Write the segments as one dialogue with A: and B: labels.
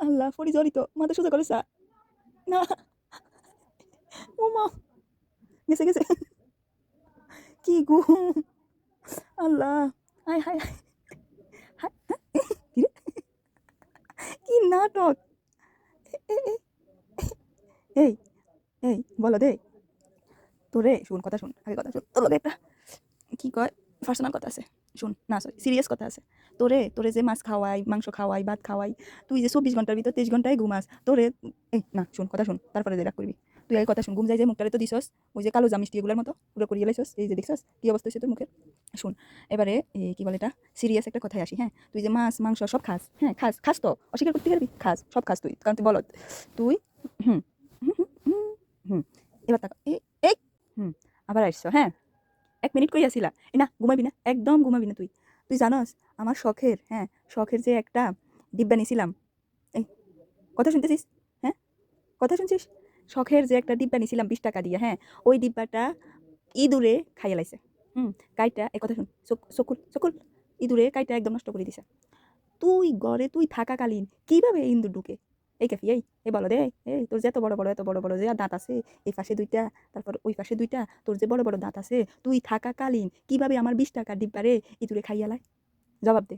A: আল্লাহ ফরি জড়িত মাথা সোজা করে চা না ও মা গেছে গেছে কি ঘুম আল্লাহ হায় হায় হায় হায়, কি রে? কি নাটক এ, এ, এই এই বলো দে তোরে শুন কথা শুন আগে কথা শুন তোর লগে একটা কি কয় পার্সোনাল কথা আছে শুন না সরি সিরিয়াস কথা আছে তোরে তোরে যে মাছ খাওয়াই মাংস খাওয়াই ভাত খাওয়াই তুই যে 24 ঘন্টার ভিতর 23 ঘন্টায় ঘুমাস তোরে এই না শুন কথা শুন তারপরে যে রাগ করবি তুই এই কথা শুন ঘুম যাই যে মুখটারে তো দিছস ওই যে কালো জামিষ্টি এগুলোর মতো পুরো করিয়ে লাইছস এই যে দেখছস কি অবস্থা হয়েছে তোর মুখের শুন এবারে এই কি বলে এটা সিরিয়াস একটা কথায় আসি হ্যাঁ তুই যে মাছ মাংস সব খাস হ্যাঁ খাস খাস তো অস্বীকার করতে পারবি খাস সব খাস তুই কারণ তুই বলত তুই হুম হুম হুম হুম হুম, এবার তাকা এই এই হুম আবার আসছো হ্যাঁ 1 মিনিট কইয়াছিলা এই না ঘুমাবি না একদম ঘুমাবি না তুই তুই জানস আমার শখের হ্যাঁ শখের যে একটা ডিব্বা নিছিলাম এই কথা শুনতেছিস হ্যাঁ কথা শুনছিস শখের যে একটা ডিব্বা নিছিলাম 20 টাকা দিয়ে হ্যাঁ ওই ডিব্বাটা ইঁদুরে খাইয়া লাইছে কাইটা এই কথা শুন সকুল সকুল ইঁদুরে কাইটা একদম নষ্ট করে দিছে তুই ঘরে তুই থাকাকালীন কিভাবে ইন্দুর ঢুকে এই কাফি এই বলো দে এই তোর যে এত বড় বড় যে দাঁত আছে এই পাশে দুইটা তারপর ওই পাশে দুইটা তোর যে বড় বড় দাঁত আছে তুই থাকাকালীন কিভাবে আমার 20 টাকার ডিব্বারে ইঁদুরে খাইয়ালায় জবাব দে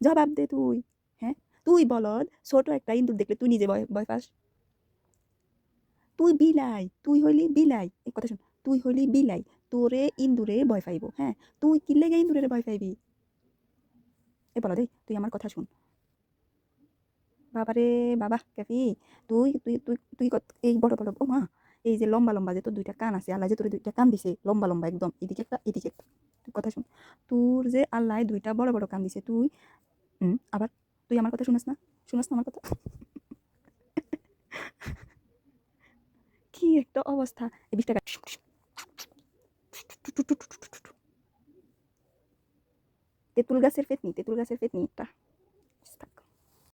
A: জবাব দে তুই হ্যাঁ তুই বলদ ছোট একটা ইন্দুর দেখলে তুই নিজে ভয় ভয় পাস তুই বিলাই তুই হইলি বিলাই এই কথা শুন তুই হইলি বিলাই তোরে ইন্দুরে ভয় পাইব হ্যাঁ তুই কি লেগে ইন্দুরে ভয় পাইবি এ বলো দে তুই আমার কথা শুন বাবারে বাবা ক্যাফি তুই তুই তুই তুই এই বড় বড় ও মা এই যে লম্বা লম্বা যে তোর 2টা কান আছে আল্লাহ যে তোর 2টা কান দিছে লম্বা লম্বা একদম এদিকে একটা এদিকে একটা তুই কথা শুন তোর যে আল্লাহ 2টা বড় বড় কান দিছে তুই আবার তুই আমার কথা শুনস না আমার কথা কি একটা অবস্থা এই 20 টাকা তেঁতুল গাছের পেতনি একটা